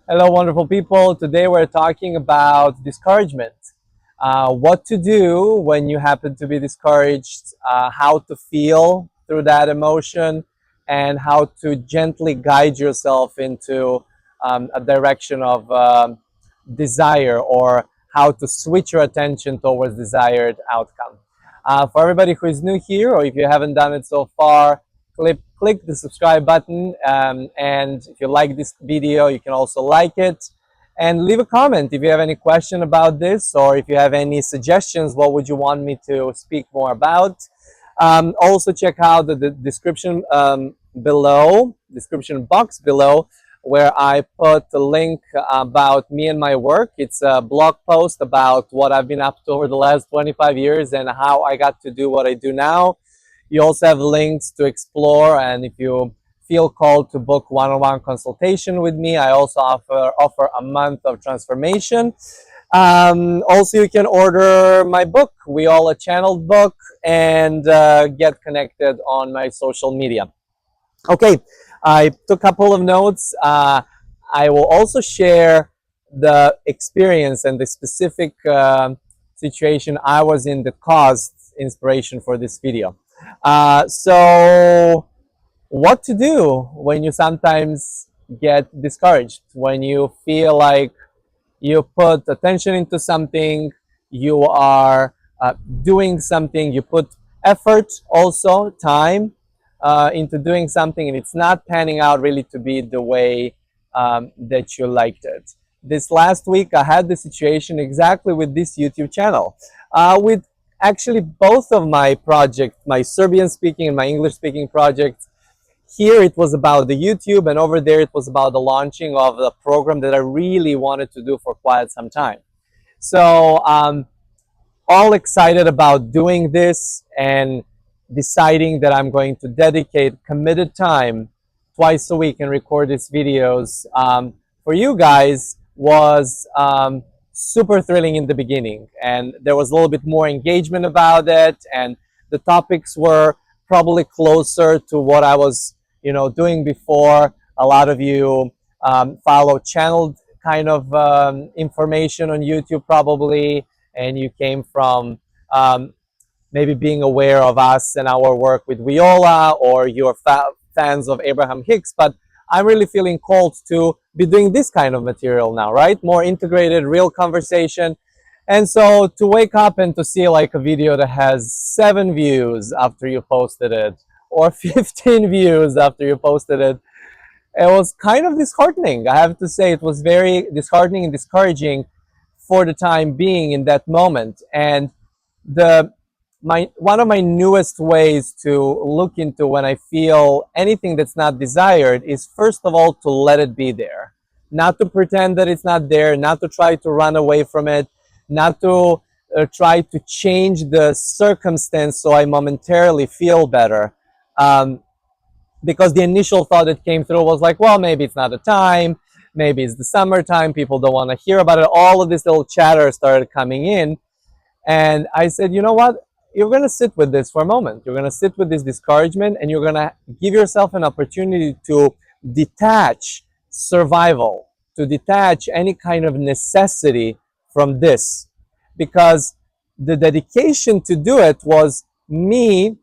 Hello, wonderful people. Today we're talking about discouragement. What to do when you happen to be discouraged, how to feel through that emotion, and how to gently guide yourself into a direction of desire, or how to switch your attention towards desired outcome. For everybody who is new here, or if you haven't done it so far, click the subscribe button, and if you like this video, you can also like it and leave a comment if you have any question about this, or if you have any suggestions, what would you want me to speak more about. Also check out the description description box below, where I put a link about me and my work. It's a blog post about what I've been up to over the last 25 years and how I got to do what I do now. You also have links to explore, and if you feel called to book one-on-one consultation with me, I also offer a month of transformation. Also, you can order my book, WEOLA channeled book, and get connected on my social media. Okay, I took a couple of notes. I will also share the experience and the specific situation I was in that caused inspiration for this video. So what to do when you sometimes get discouraged, when you feel like you put attention into something, you are doing something, you put effort, also time, into doing something, and it's not panning out really to be the way that you liked it. This last week I had the situation exactly with this YouTube channel, with actually both of my projects, my Serbian speaking and my English speaking projects. Here it was about the YouTube, and over there it was about the launching of the program that I really wanted to do for quite some time. So all excited about doing this and deciding that I'm going to dedicate committed time twice a week and record these videos for you guys was super thrilling in the beginning, and there was a little bit more engagement about it, and the topics were probably closer to what I was doing before. A lot of you follow channeled kind of information on YouTube probably, and you came from maybe being aware of us and our work with WEOLA, or you're fans of Abraham Hicks. But I'm really feeling called to be doing this kind of material now, right? More integrated, real conversation. And so to wake up and to see like a video that has 7 views after you posted it, or 15 views after you posted it, it was kind of disheartening. I have to say, it was very disheartening and discouraging for the time being in that moment. And one of my newest ways to look into when I feel anything that's not desired is, first of all, to let it be there. Not to pretend that it's not there, not to try to run away from it, not to try to change the circumstance so I momentarily feel better. Because the initial thought that came through was like, well, maybe it's not the time, maybe it's the summertime, people don't want to hear about it. All of this little chatter started coming in, and I said, you know what? You're going to sit with this for a moment. You're going to sit with this discouragement, and you're going to give yourself an opportunity to detach survival, to detach any kind of necessity from this. Because the dedication to do it was me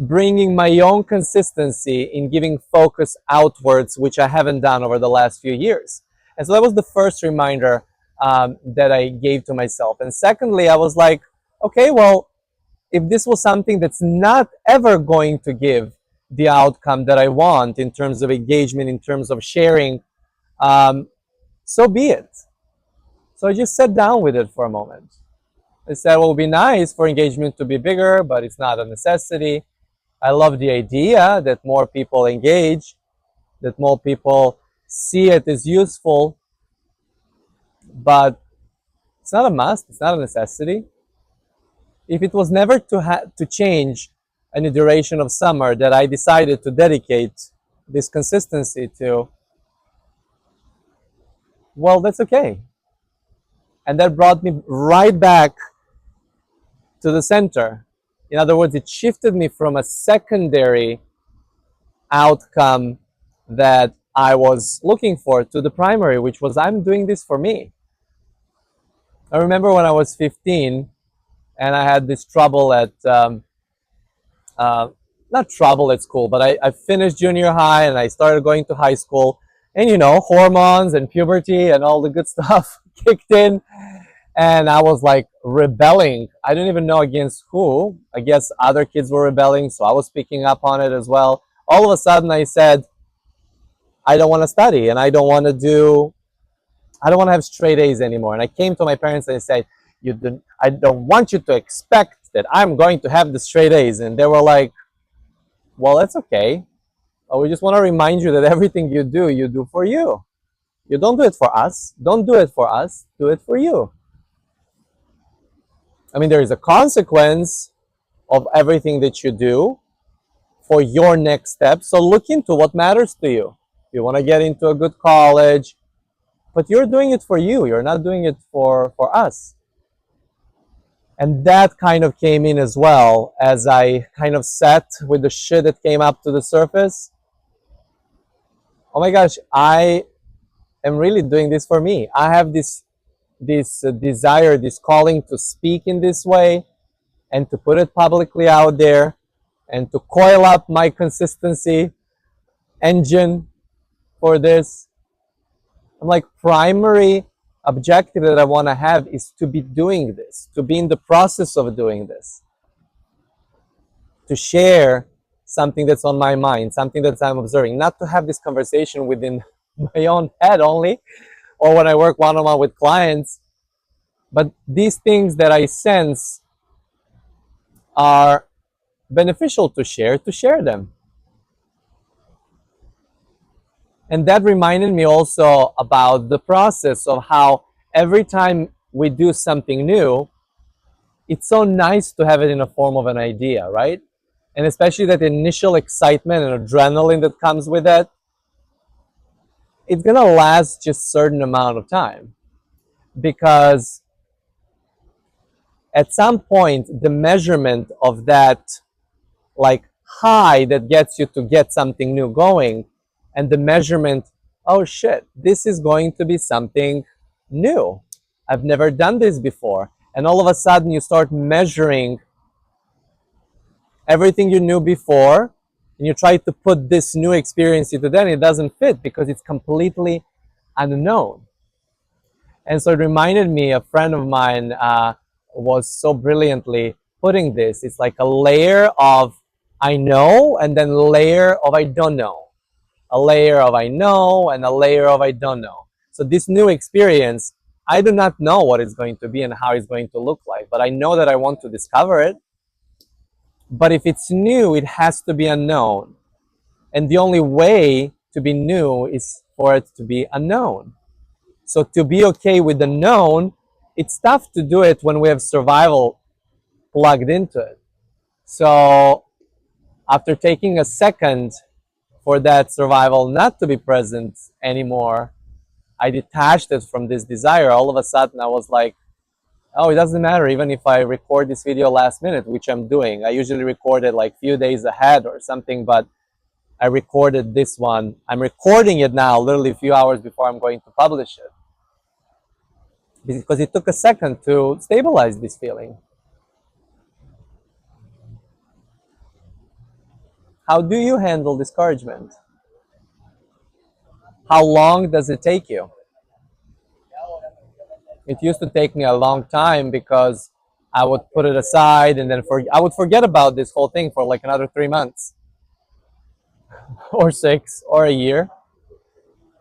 bringing my own consistency in giving focus outwards, which I haven't done over the last few years. And so that was the first reminder that I gave to myself. And secondly, I was like, okay, well, if this was something that's not ever going to give the outcome that I want in terms of engagement, in terms of sharing, so be it. So I just sat down with it for a moment. I said, well, it would be nice for engagement to be bigger, but it's not a necessity. I love the idea that more people engage, that more people see it as useful, but it's not a must, it's not a necessity. If it was never to change any duration of summer that I decided to dedicate this consistency to, well, that's okay. And that brought me right back to the center. In other words, it shifted me from a secondary outcome that I was looking for to the primary, which was I'm doing this for me. I remember when I was 15 and I had this trouble at, uh, not trouble at school, but I finished junior high and I started going to high school. And you know, hormones and puberty and all the good stuff kicked in. And I was like rebelling. I didn't even know against who. I guess other kids were rebelling, so I was picking up on it as well. All of a sudden, I said, I don't want to study and I don't want to have straight A's anymore. And I came to my parents and I said, I don't want you to expect that I'm going to have the straight A's. And they were like, well, that's okay. We just want to remind you that everything you do for you. You don't do it for us. Don't do it for us. Do it for you. I mean, there is a consequence of everything that you do for your next step. So look into what matters to you. You want to get into a good college, but you're doing it for you. You're not doing it for us. And that kind of came in as well as I kind of sat with the shit that came up to the surface. Oh my gosh, I am really doing this for me. I have this desire, this calling to speak in this way and to put it publicly out there and to coil up my consistency engine for this. I'm like, primary objective that I want to have is to be doing this, to be in the process of doing this, to share something that's on my mind, something that I'm observing, not to have this conversation within my own head only, or when I work one-on-one with clients, but these things that I sense are beneficial to share them. And that reminded me also about the process of how every time we do something new, it's so nice to have it in a form of an idea, right? And especially that initial excitement and adrenaline that comes with it, it's gonna last just a certain amount of time. Because at some point, the measurement of that like high that gets you to get something new going, and the measurement, oh shit, this is going to be something new. I've never done this before. And all of a sudden you start measuring everything you knew before, and you try to put this new experience into that, and it doesn't fit because it's completely unknown. And so it reminded me, a friend of mine was so brilliantly putting this. It's like a layer of I know and then layer of I don't know. A layer of I know and a layer of I don't know. So this new experience, I do not know what it's going to be and how it's going to look like, but I know that I want to discover it. But if it's new, it has to be unknown. And the only way to be new is for it to be unknown. So to be okay with the known, it's tough to do it when we have survival plugged into it. So after taking a second for that survival not to be present anymore, I detached it from this desire. All of a sudden I was like, oh, it doesn't matter even if I record this video last minute, which I'm doing. I usually record it like few days ahead or something, but I recorded this one. I'm recording it now literally a few hours before I'm going to publish it, because it took a second to stabilize this feeling. How do you handle discouragement? How long does it take you? It used to take me a long time because I would put it aside and then I would forget about this whole thing for like another 3 months or 6 or a year.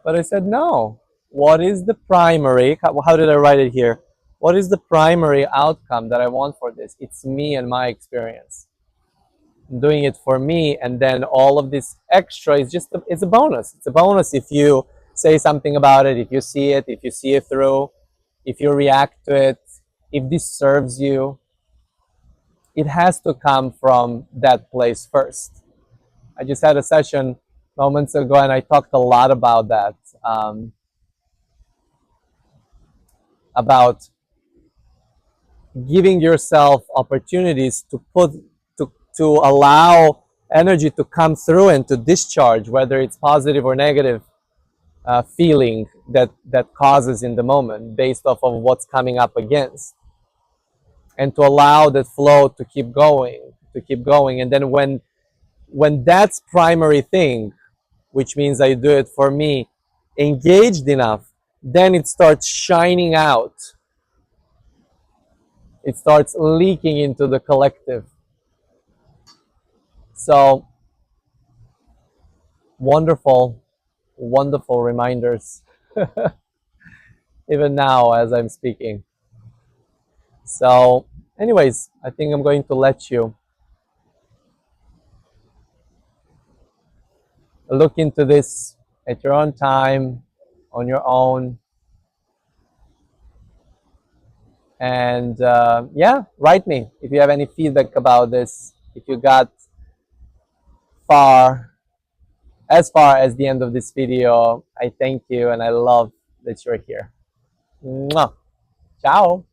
But I said, no. What is the primary, how did I write it here? What is the primary outcome that I want for this? It's me and my experience. I'm doing it for me, and then all of this extra is just, it's a bonus. It's a bonus if you say something about it, if you see it through, if you react to it, if this serves you. It has to come from that place first. I just had a session moments ago and I talked a lot about that. About giving yourself opportunities to allow energy to come through and to discharge, whether it's positive or negative. feeling that causes in the moment based off of what's coming up against, and to allow that flow to keep going. And then when that's primary thing, which means I do it for me, engaged enough, then it starts shining out. It starts leaking into the collective. So wonderful, wonderful reminders, even now as I'm speaking. So, anyways, I think I'm going to let you look into this at your own time, on your own. And yeah, write me if you have any feedback about this. If you got far, as far as the end of this video, I thank you and I love that you're here. Mwah. Ciao.